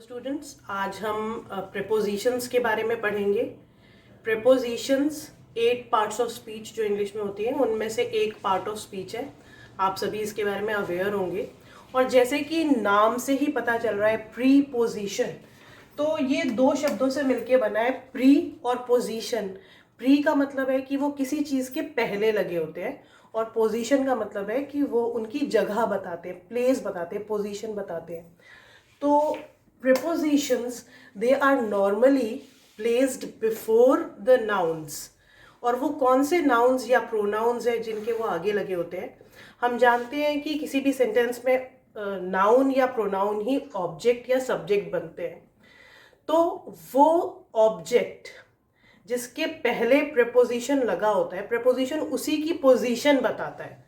Students, आज हम prepositions के बारे में पढ़ेंगे। प्रेपोजिशंस 8 पार्ट्स ऑफ स्पीच जो इंग्लिश में होती है उनमें से एक पार्ट ऑफ स्पीच है। आप सभी इसके बारे में अवेयर होंगे। और जैसे कि नाम से ही पता चल रहा है प्रीपोजिशन, तो ये दो शब्दों से मिलके बना है, प्री और पोजीशन। प्री का मतलब है कि वो किसी चीज़ के पहले लगे होते हैं, और पोजीशन का मतलब है कि वो उनकी जगह बताते हैं, प्लेस बताते हैं, पोजीशन बताते हैं। तो prepositions they are normally placed before the nouns। और वो कौन से nouns या pronouns है जिनके वो आगे लगे होते हैं। हम जानते हैं कि किसी भी सेंटेंस में noun या pronoun ही object या subject बनते हैं। तो वो object जिसके पहले preposition लगा होता है, preposition उसी की position बताता है।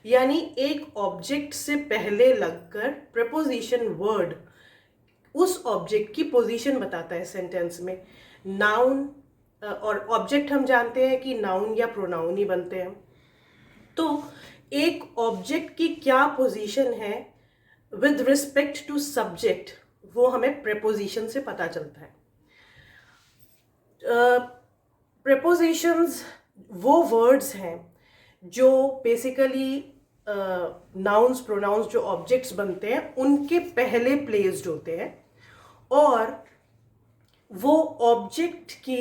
यानी एक ऑब्जेक्ट से पहले लगकर preposition word उस ऑब्जेक्ट की पोजीशन बताता है सेंटेंस में। नाउन और ऑब्जेक्ट हम जानते हैं कि नाउन या प्रोनाउन ही बनते हैं। तो एक ऑब्जेक्ट की क्या पोजीशन है विद रिस्पेक्ट टू सब्जेक्ट, वो हमें प्रेपोजिशन से पता चलता है। प्रेपोजिशंस वो वर्ड्स हैं जो बेसिकली नाउन्स प्रोनाउंस जो ऑब्जेक्ट्स बनते हैं उनके पहले प्लेस्ड होते हैं, और वो ऑब्जेक्ट की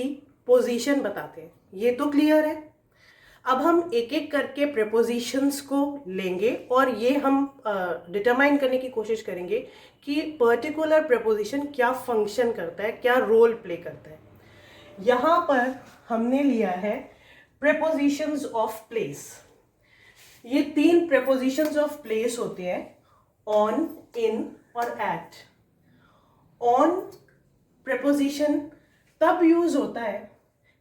पोजीशन बताते हैं। ये तो क्लियर है। अब हम एक एक करके प्रेपोजिशंस को लेंगे और ये हम डिटरमाइन करने की कोशिश करेंगे कि पर्टिकुलर प्रेपोजिशन क्या फंक्शन करता है, क्या रोल प्ले करता है। यहाँ पर हमने लिया है प्रेपोजिशंस ऑफ प्लेस। ये 3 प्रेपोजिशंस ऑफ प्लेस होते हैं, ऑन, इन और एट। ऑन प्रेपोजिशन तब यूज होता है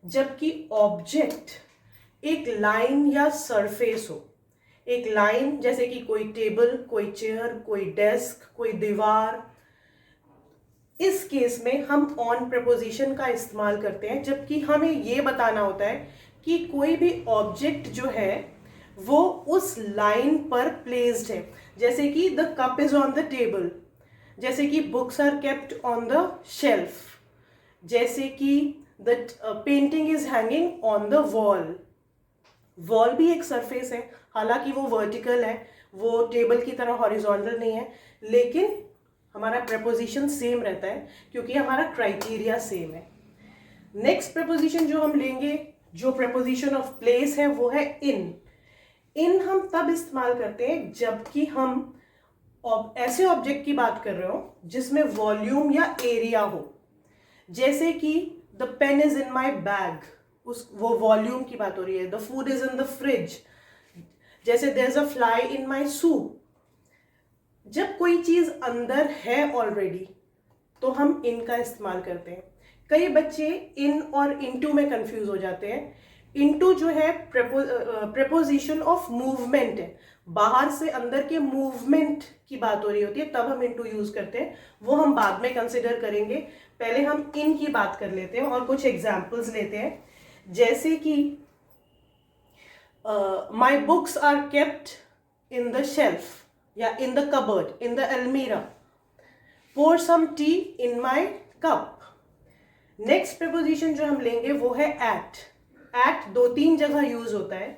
जबकि ऑब्जेक्ट एक लाइन या सरफेस हो। एक लाइन जैसे कि कोई टेबल, कोई चेयर, कोई डेस्क, कोई दीवार। इस केस में हम ऑन प्रेपोजिशन का इस्तेमाल करते हैं, जबकि हमें ये बताना होता है कि कोई भी ऑब्जेक्ट जो है वो उस लाइन पर प्लेस्ड है। जैसे कि the cup is on the table, जैसे कि books are kept on the shelf, जैसे कि the painting is hanging on the wall. Wall भी एक सरफेस है, हालांकि वो वर्टिकल है, वो टेबल की तरह हॉरिजॉन्टल नहीं है, लेकिन हमारा प्रेपोजिशन सेम रहता है क्योंकि हमारा क्राइटेरिया सेम है। नेक्स्ट प्रेपोजिशन जो हम लेंगे, जो प्रेपोजिशन ऑफ प्लेस है, वो है इन। इन हम तब इस्तेमाल करते हैं जबकि हम ऐसे ऑब्जेक्ट की बात कर रहे हो जिसमें वॉल्यूम या एरिया हो। जैसे कि the pen is in my bag, वो वॉल्यूम की बात हो रही है। The food is in the fridge, जैसे there is a fly in my soup. जब कोई चीज अंदर है ऑलरेडी तो हम इन का इस्तेमाल करते हैं। कई बच्चे इन और इनटू में कंफ्यूज हो जाते हैं। इनटू जो है प्रेपोजिशन ऑफ मूवमेंट है, बाहर से अंदर के मूवमेंट की बात हो रही होती है, तब हम इनटू यूज करते हैं। वो हम बाद में कंसिडर करेंगे, पहले हम इन की बात कर लेते हैं और कुछ एग्जाम्पल्स लेते हैं। जैसे कि my books are kept in the shelf या in the cupboard, in the almirah. Pour some tea in my cup. Next preposition जो हम लेंगे वो है एट। एट 2-3 जगह यूज होता है।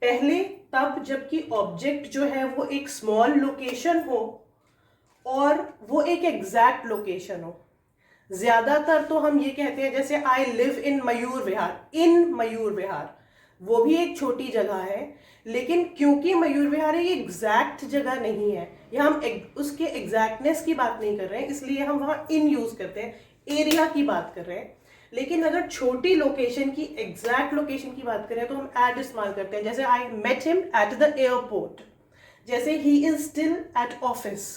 पहले तब जबकि ऑब्जेक्ट जो है वो एक स्मॉल लोकेशन हो और वो एक एग्जैक्ट लोकेशन हो। ज्यादातर तो हम ये कहते हैं, जैसे I live in Mayur Vihar, इन मयूर विहार, वो भी एक छोटी जगह है, लेकिन क्योंकि मयूर विहार एक एग्जैक्ट जगह नहीं है, या हम उसके एग्जैक्टनेस की बात नहीं कर रहे हैं, इसलिए हम वहां इन यूज करते हैं, एरिया की बात कर रहे हैं। लेकिन अगर छोटी लोकेशन की, एग्जैक्ट लोकेशन की बात करें तो हम एट इस्तेमाल करते हैं। जैसे I met him at the airport, जैसे he is still at office.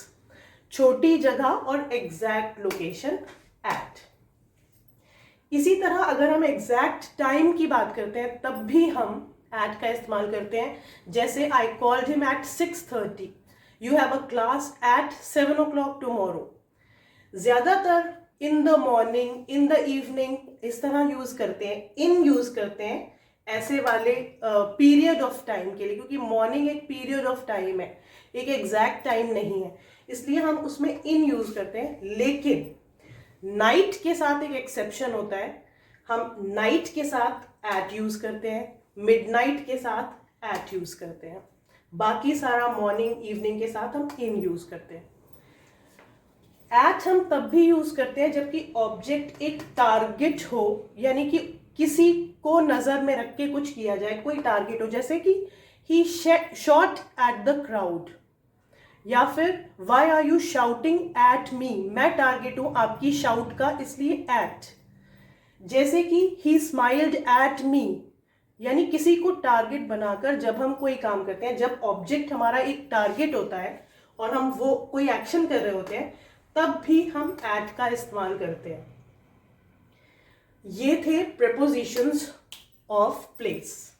छोटी जगह और एग्जैक्ट लोकेशन एट। इसी तरह अगर हम एग्जैक्ट टाइम की बात करते हैं तब भी हम एट का इस्तेमाल करते हैं। जैसे I called him at 6:30, you have a class at 7 o'clock tomorrow. ज्यादातर in the morning, in the evening इस तरह यूज करते हैं। इन यूज करते हैं ऐसे वाले पीरियड ऑफ टाइम के लिए, क्योंकि मॉर्निंग एक पीरियड ऑफ टाइम है, एक एग्जैक्ट टाइम नहीं है। इसलिए हम उसमें इन यूज करते हैं। लेकिन नाइट के साथ एक एक्सेप्शन होता है, हम नाइट के साथ एट यूज करते हैं, मिडनाइट के साथ एट यूज करते हैं, बाकी सारा मॉर्निंग इवनिंग के साथ हम इन यूज करते हैं। एट हम तब भी यूज करते हैं जबकि ऑब्जेक्ट एक टारगेट हो, यानी कि किसी को नजर में रख के कुछ किया जाए, कोई टारगेट हो, जैसे कि he shot at the crowd, या फिर why are you shouting at me, मैं टारगेट हूं आपकी शाउट का इसलिए एट। जैसे कि ही स्माइल्ड एट मी, यानी किसी को टारगेट बनाकर जब हम कोई काम करते हैं, जब ऑब्जेक्ट हमारा एक टारगेट होता है और हम वो कोई एक्शन कर रहे होते हैं, तब भी हम एट का इस्तेमाल करते हैं। ये थे प्रेपोजिशंस ऑफ प्लेस।